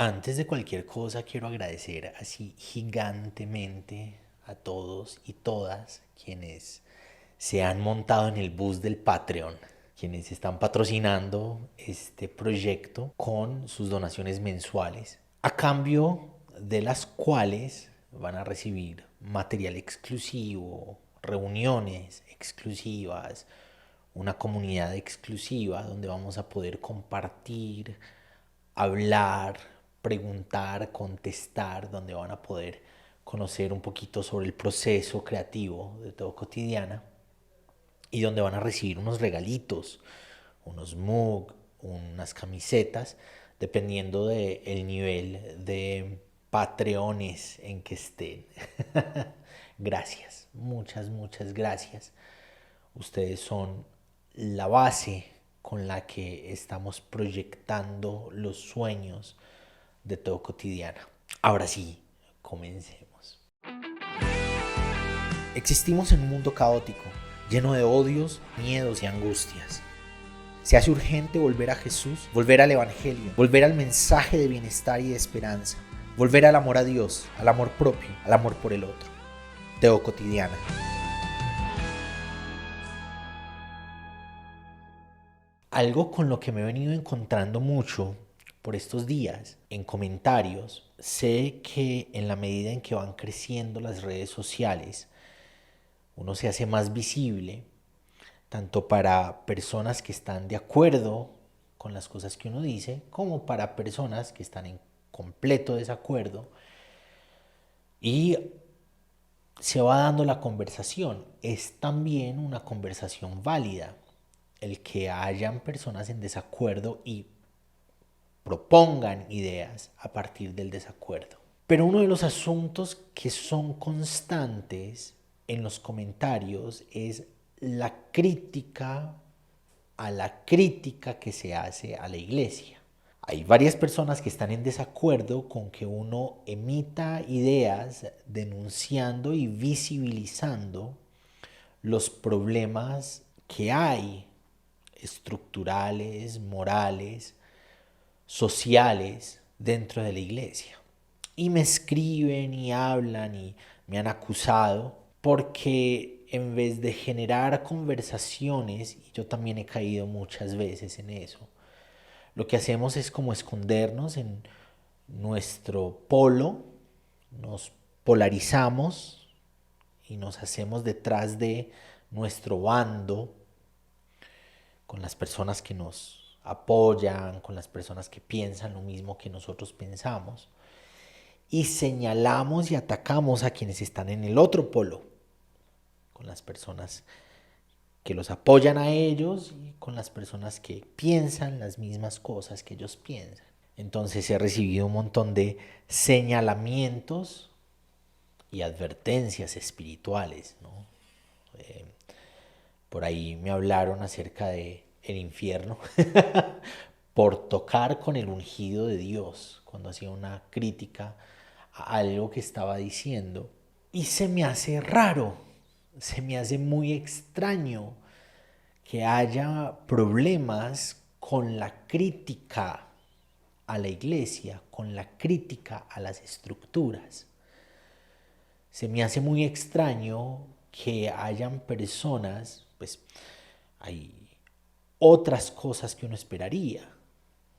Antes de cualquier cosa quiero agradecer así gigantemente a todos y todas quienes se han montado en el bus del Patreon, quienes están patrocinando este proyecto con sus donaciones mensuales, a cambio de las cuales van a recibir material exclusivo, reuniones exclusivas, una comunidad exclusiva donde vamos a poder compartir, hablar, preguntar, contestar, donde van a poder conocer un poquito sobre el proceso creativo de Todo Cotidiana y donde van a recibir unos regalitos, unos mug, unas camisetas, dependiendo del nivel de patreones en que estén. Gracias, muchas gracias. Ustedes son la base con la que estamos proyectando los sueños de Todo Cotidiana. Ahora sí, comencemos. Existimos en un mundo caótico, lleno de odios, miedos y angustias. Se hace urgente volver a Jesús, volver al Evangelio, volver al mensaje de bienestar y de esperanza, volver al amor a Dios, al amor propio, al amor por el otro. Teo Cotidiana. Algo con lo que me he venido encontrando mucho por estos días en comentarios, sé que en la medida en que van creciendo las redes sociales, uno se hace más visible, tanto para personas que están de acuerdo con las cosas que uno dice, como para personas que están en completo desacuerdo. Y se va dando la conversación. Es también una conversación válida el que hayan personas en desacuerdo y propongan ideas a partir del desacuerdo. Pero uno de los asuntos que son constantes en los comentarios es la crítica a la crítica que se hace a la iglesia. Hay varias personas que están en desacuerdo con que uno emita ideas denunciando y visibilizando los problemas que hay estructurales, morales, sociales dentro de la iglesia. Y me escriben y hablan y me han acusado porque en vez de generar conversaciones, y yo también he caído muchas veces en eso, lo que hacemos es como escondernos en nuestro polo, nos polarizamos y nos hacemos detrás de nuestro bando con las personas que nos apoyan, con las personas que piensan lo mismo que nosotros pensamos, y señalamos y atacamos a quienes están en el otro polo, con las personas que los apoyan a ellos y con las personas que piensan las mismas cosas que ellos piensan. Entonces he recibido un montón de señalamientos y advertencias espirituales, ¿no? Eh, por ahí me hablaron acerca de el infierno por tocar con el ungido de Dios cuando hacía una crítica a algo que estaba diciendo. Y se me hace raro, se me hace muy extraño que haya problemas con la crítica a la iglesia, con la crítica a las estructuras. Se me hace muy extraño que hayan personas, pues hay otras cosas que uno esperaría,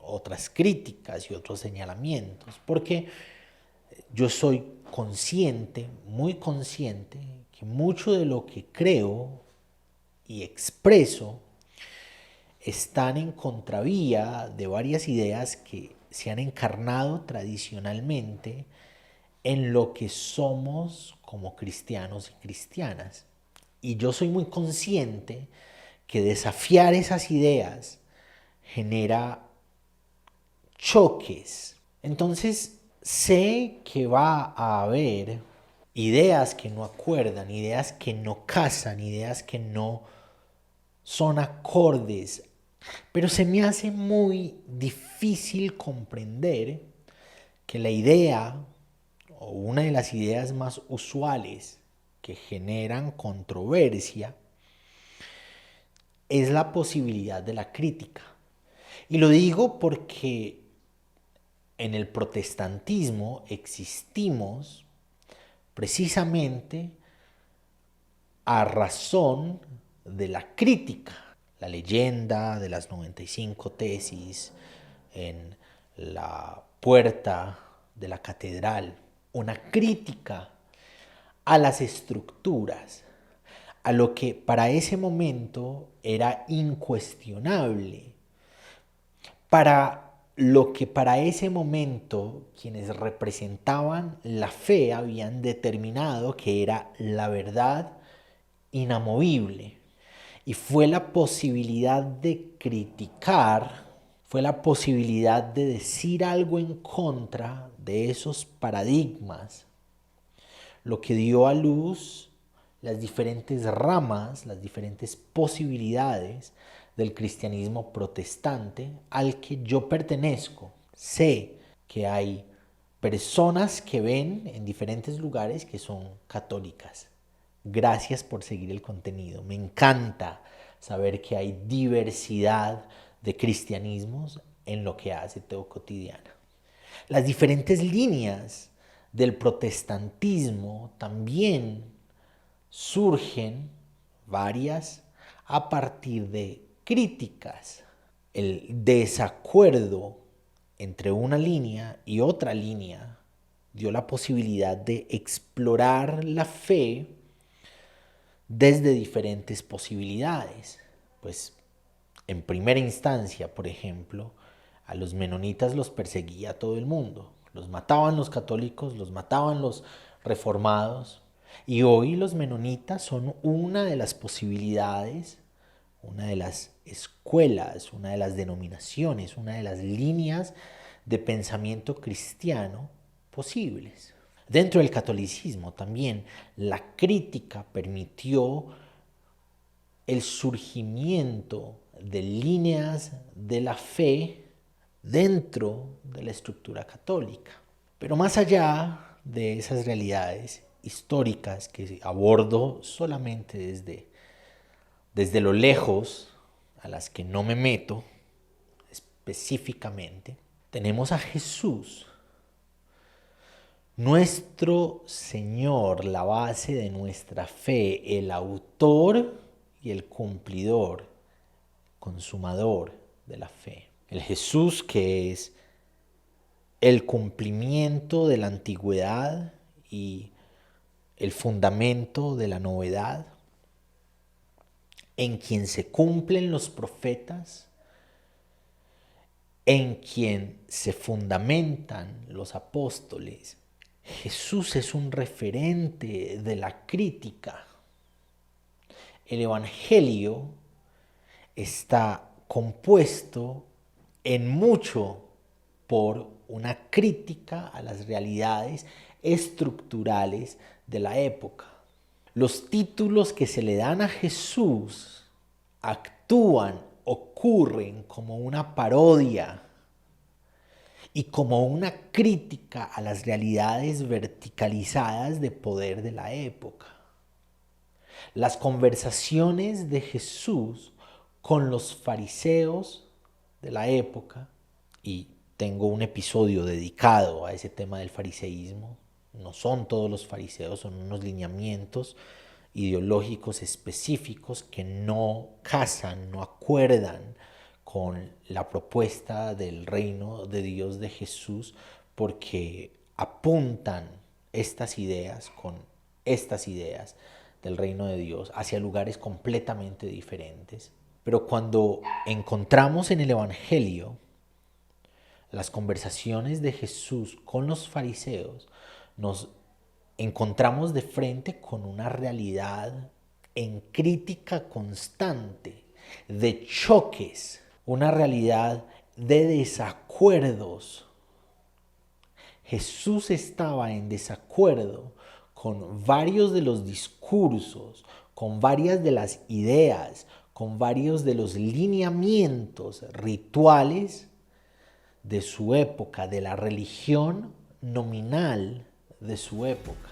otras críticas y otros señalamientos, porque yo soy consciente, muy consciente, que mucho de lo que creo y expreso están en contravía de varias ideas que se han encarnado tradicionalmente en lo que somos como cristianos y cristianas. Y yo soy muy consciente que desafiar esas ideas genera choques. Entonces sé que va a haber ideas que no acuerdan, ideas que no casan, ideas que no son acordes, pero se me hace muy difícil comprender que la idea o una de las ideas más usuales que generan controversia es la posibilidad de la crítica. Y lo digo porque En el protestantismo existimos precisamente a razón de la crítica, la leyenda de las 95 tesis en la puerta de la catedral, una crítica a las estructuras, a lo que para ese momento era incuestionable, para lo que para ese momento quienes representaban la fe habían determinado que era la verdad inamovible. Y fue la posibilidad de criticar, fue la posibilidad de decir algo en contra de esos paradigmas, lo que dio a luz las diferentes ramas, las diferentes posibilidades del cristianismo protestante al que yo pertenezco. Sé que hay personas que ven en diferentes lugares que son católicas. Gracias por seguir el contenido. Me encanta saber que hay diversidad de cristianismos en lo que hace Teo Cotidiana. Las diferentes líneas del protestantismo también surgen, varias, a partir de críticas. El desacuerdo entre una línea y otra línea dio la posibilidad de explorar la fe desde diferentes posibilidades. Pues en primera instancia, por ejemplo, a los menonitas los perseguía todo el mundo. Los mataban los católicos, los mataban los reformados. Y hoy los menonitas son una de las posibilidades, una de las escuelas, una de las denominaciones, una de las líneas de pensamiento cristiano posibles. Dentro del catolicismo también la crítica permitió el surgimiento de líneas de la fe dentro de la estructura católica. Pero más allá de esas realidades históricas que abordo solamente desde lo lejos, a las que no me meto específicamente, tenemos a Jesús, nuestro Señor, la base de nuestra fe, el autor y el cumplidor, consumador de la fe. El Jesús que es el cumplimiento de la antigüedad y el fundamento de la novedad, en quien se cumplen los profetas, en quien se fundamentan los apóstoles. Jesús es un referente de la crítica. El Evangelio está compuesto en mucho por una crítica a las realidades estructurales de la época. Los títulos que se le dan a Jesús actúan, ocurren como una parodia y como una crítica a las realidades verticalizadas de poder de la época. Las conversaciones de Jesús con los fariseos de la época, y tengo un episodio dedicado a ese tema del fariseísmo, no son todos los fariseos, son unos lineamientos ideológicos específicos que no casan, no acuerdan con la propuesta del reino de Dios de Jesús, porque apuntan estas ideas con estas ideas del reino de Dios hacia lugares completamente diferentes. Pero cuando encontramos en el Evangelio las conversaciones de Jesús con los fariseos, nos encontramos de frente con una realidad en crítica constante, de choques, una realidad de desacuerdos. Jesús estaba en desacuerdo con varios de los discursos, con varias de las ideas, con varios de los lineamientos rituales de su época, de la religión nominal de su época.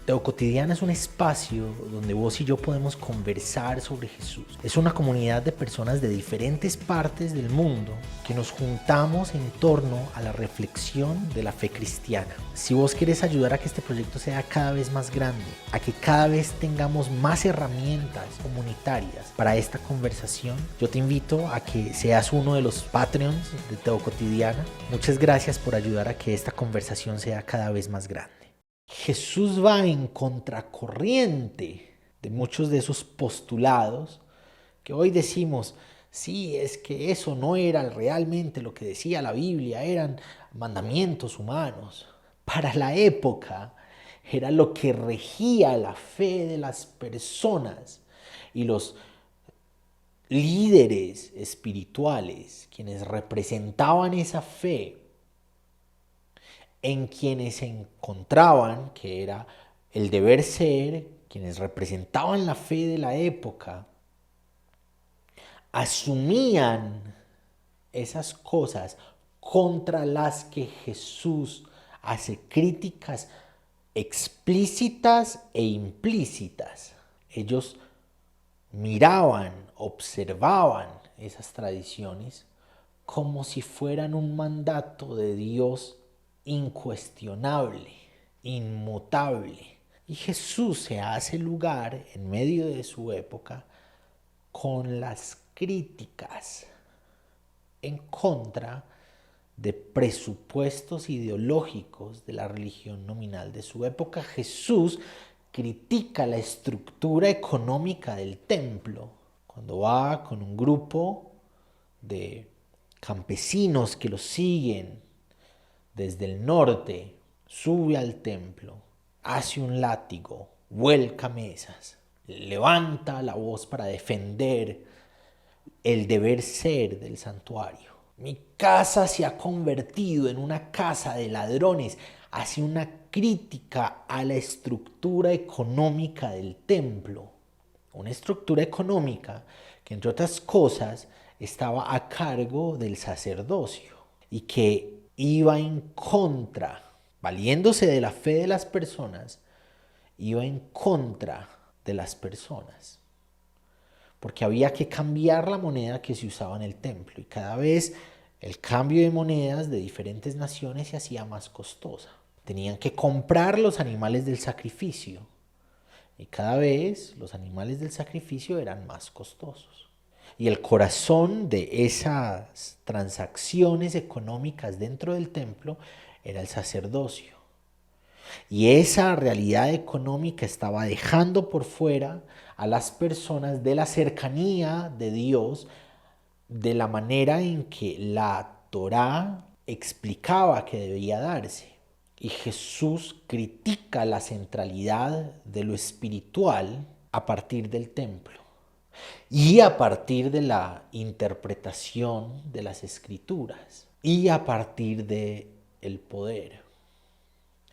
Teo Cotidiana es un espacio donde vos y yo podemos conversar sobre Jesús. Es una comunidad de personas de diferentes partes del mundo que nos juntamos en torno a la reflexión de la fe cristiana. Si vos querés ayudar a que este proyecto sea cada vez más grande, a que cada vez tengamos más herramientas comunitarias para esta conversación, yo te invito a que seas uno de los Patreons de Teo Cotidiana. Muchas gracias por ayudar a que esta conversación sea cada vez más grande. Jesús va en contracorriente de muchos de esos postulados que hoy decimos, sí, es que eso no era realmente lo que decía la Biblia, eran mandamientos humanos. Para la época era lo que regía la fe de las personas y los líderes espirituales, quienes representaban esa fe, en quienes se encontraban, que era el deber ser, quienes representaban la fe de la época, asumían esas cosas contra las que Jesús hace críticas explícitas e implícitas. Ellos miraban, observaban esas tradiciones como si fueran un mandato de Dios incuestionable, inmutable. Y Jesús se hace lugar en medio de su época con las críticas en contra de presupuestos ideológicos de la religión nominal de su época. Jesús critica la estructura económica del templo cuando va con un grupo de campesinos que lo siguen desde el norte, sube al templo, hace un látigo, vuelca mesas, levanta la voz para defender el deber ser del santuario. Mi casa se ha convertido en una casa de ladrones. Hace una crítica a la estructura económica del templo. Una estructura económica que, entre otras cosas, estaba a cargo del sacerdocio y que iba en contra, valiéndose de la fe de las personas, iba en contra de las personas. Porque había que cambiar la moneda que se usaba en el templo y cada vez el cambio de monedas de diferentes naciones se hacía más costosa. Tenían que comprar los animales del sacrificio y cada vez los animales del sacrificio eran más costosos. Y el corazón de esas transacciones económicas dentro del templo era el sacerdocio. Y esa realidad económica estaba dejando por fuera a las personas de la cercanía de Dios, de la manera en que la Torá explicaba que debía darse. Y Jesús critica la centralidad de lo espiritual a partir del templo y a partir de la interpretación de las escrituras y a partir de el poder.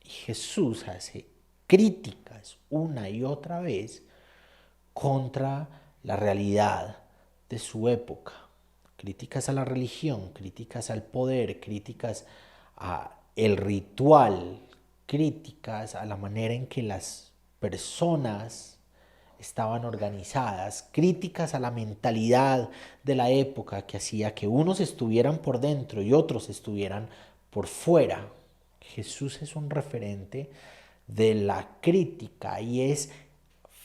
Y Jesús hace críticas una y otra vez contra la realidad de su época. Críticas a la religión, críticas al poder, críticas a el ritual, críticas a la manera en que las personas estaban organizadas, críticas a la mentalidad de la época que hacía que unos estuvieran por dentro y otros estuvieran por fuera. Jesús es un referente de la crítica y es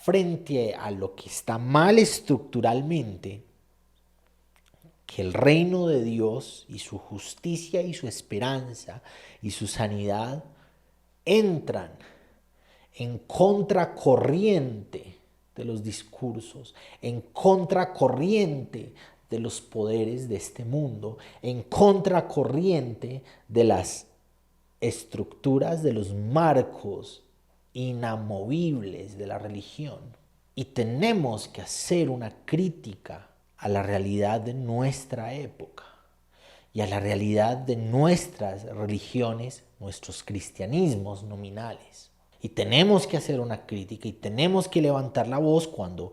frente a lo que está mal estructuralmente que el reino de Dios y su justicia y su esperanza y su sanidad entran en contracorriente de los discursos, en contracorriente de los poderes de este mundo, en contracorriente de las estructuras, de los marcos inamovibles de la religión. Y tenemos que hacer una crítica a la realidad de nuestra época y a la realidad de nuestras religiones, nuestros cristianismos nominales. Y tenemos que hacer una crítica y tenemos que levantar la voz cuando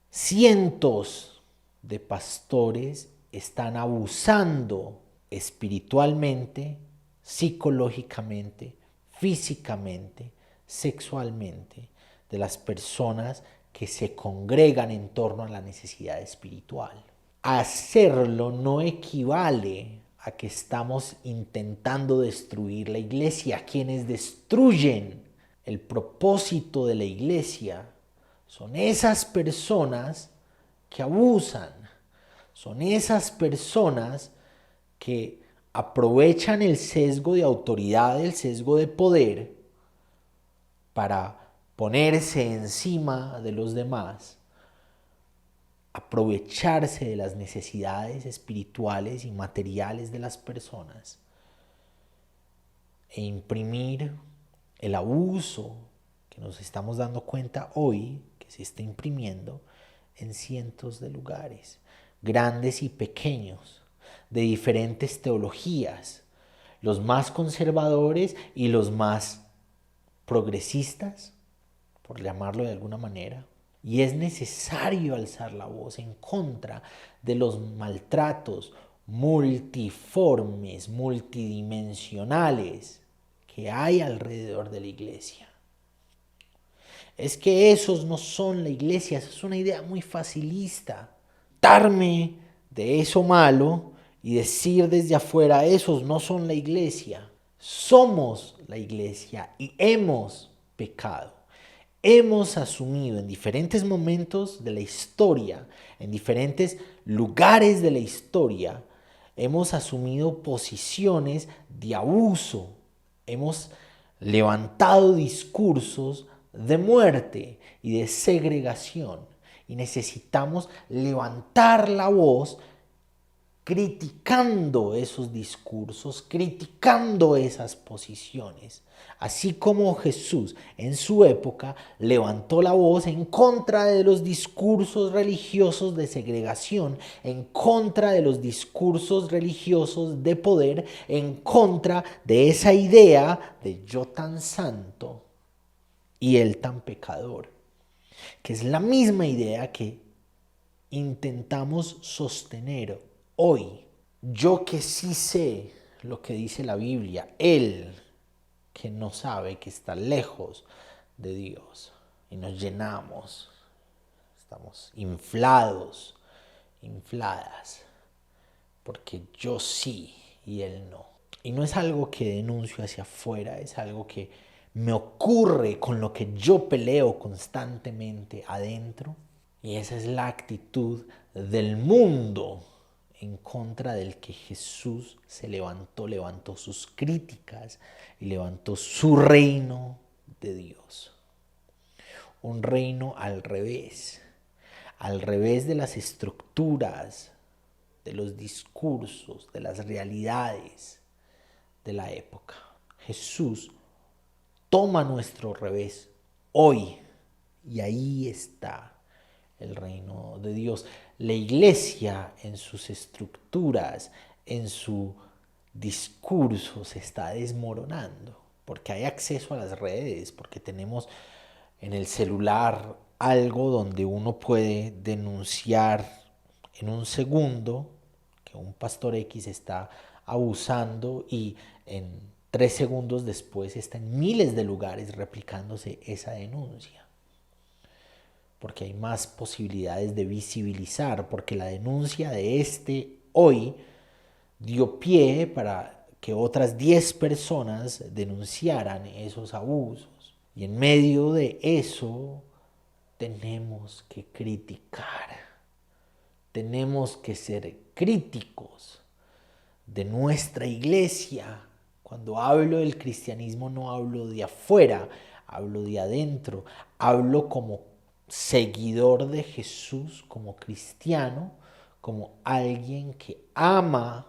cientos de pastores están abusando espiritualmente, psicológicamente, físicamente, sexualmente de las personas que se congregan en torno a la necesidad espiritual. Hacerlo no equivale a que estamos intentando destruir la iglesia. Quienes destruyen el propósito de la iglesia son esas personas que abusan, son esas personas que aprovechan el sesgo de autoridad, el sesgo de poder, para ponerse encima de los demás, aprovecharse de las necesidades espirituales y materiales de las personas e imprimir el abuso que nos estamos dando cuenta hoy que se está imprimiendo en cientos de lugares, grandes y pequeños, de diferentes teologías, los más conservadores y los más progresistas, por llamarlo de alguna manera. Y es necesario alzar la voz en contra de los maltratos multiformes, multidimensionales que hay alrededor de la iglesia. Es que esos no son la iglesia, esa es una idea muy facilista. Darme de eso malo y decir desde afuera, esos no son la iglesia. Somos la iglesia y hemos pecado. Hemos asumido en diferentes momentos de la historia, en diferentes lugares de la historia, hemos asumido posiciones de abuso, hemos levantado discursos de muerte y de segregación. Y necesitamos levantar la voz criticando esos discursos, criticando esas posiciones. Así como Jesús en su época levantó la voz en contra de los discursos religiosos de segregación, en contra de los discursos religiosos de poder, en contra de esa idea de yo tan santo y él tan pecador, que es la misma idea que intentamos sostener hoy. Yo que sí sé lo que dice la Biblia, él que no sabe, que está lejos de Dios, y nos llenamos, estamos inflados, infladas, porque yo sí y él no. Y no es algo que denuncio hacia afuera, es algo que me ocurre con lo que yo peleo constantemente adentro. Y esa es la actitud del mundo en contra del que Jesús se levantó, levantó sus críticas y levantó su reino de Dios. Un reino al revés de las estructuras, de los discursos, de las realidades de la época. Jesús toma nuestro revés hoy y ahí está el reino de Dios. La iglesia en sus estructuras, en su discurso se está desmoronando porque hay acceso a las redes, porque tenemos en el celular algo donde uno puede denunciar en un segundo que un pastor X está abusando y en 3 segundos después está en miles de lugares replicándose esa denuncia. Porque hay más posibilidades de visibilizar, porque la denuncia de este hoy dio pie para que otras 10 personas denunciaran esos abusos. Y en medio de eso tenemos que criticar, tenemos que ser críticos de nuestra iglesia. Cuando hablo del cristianismo no hablo de afuera, hablo de adentro, hablo como seguidor de Jesús, como cristiano, como alguien que ama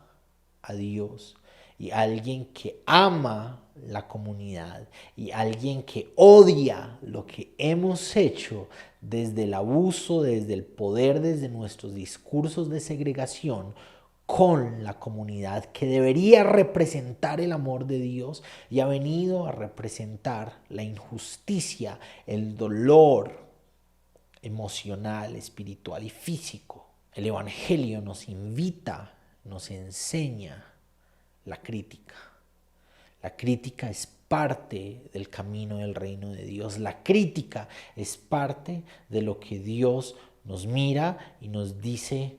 a Dios y alguien que ama la comunidad y alguien que odia lo que hemos hecho desde el abuso, desde el poder, desde nuestros discursos de segregación con la comunidad que debería representar el amor de Dios y ha venido a representar la injusticia, el dolor emocional, espiritual y físico. El Evangelio nos invita, nos enseña la crítica. La crítica es parte del camino del reino de Dios. La crítica es parte de lo que Dios nos mira y nos dice,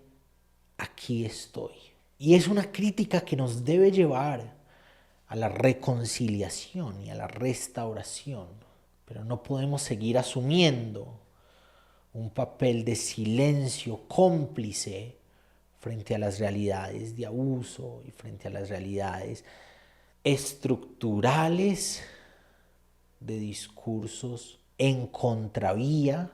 aquí estoy. Y es una crítica que nos debe llevar a la reconciliación y a la restauración. Pero no podemos seguir asumiendo un papel de silencio cómplice frente a las realidades de abuso y frente a las realidades estructurales de discursos en contravía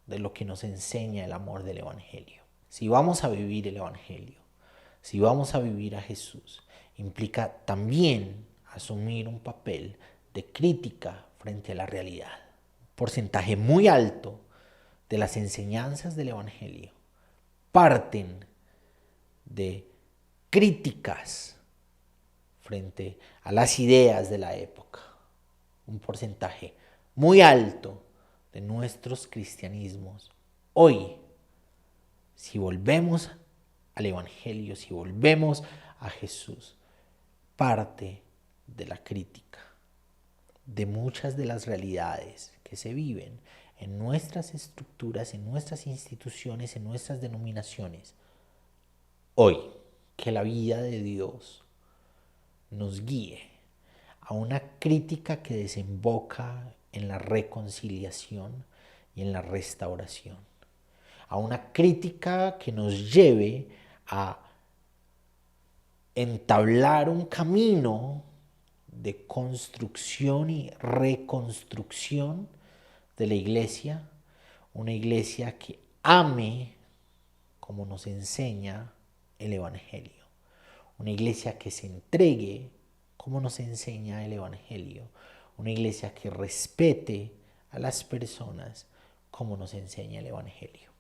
de lo que nos enseña el amor del Evangelio. Si vamos a vivir el Evangelio, si vamos a vivir a Jesús, implica también asumir un papel de crítica frente a la realidad. Un porcentaje muy alto de las enseñanzas del Evangelio parten de críticas frente a las ideas de la época. Un porcentaje muy alto de nuestros cristianismos hoy, si volvemos al Evangelio, si volvemos a Jesús, parte de la crítica de muchas de las realidades que se viven en nuestras estructuras, en nuestras instituciones, en nuestras denominaciones. Hoy, que la vida de Dios nos guíe a una crítica que desemboca en la reconciliación y en la restauración. A una crítica que nos lleve a entablar un camino de construcción y reconstrucción de la iglesia, una iglesia que ame como nos enseña el Evangelio, una iglesia que se entregue como nos enseña el Evangelio, una iglesia que respete a las personas como nos enseña el Evangelio.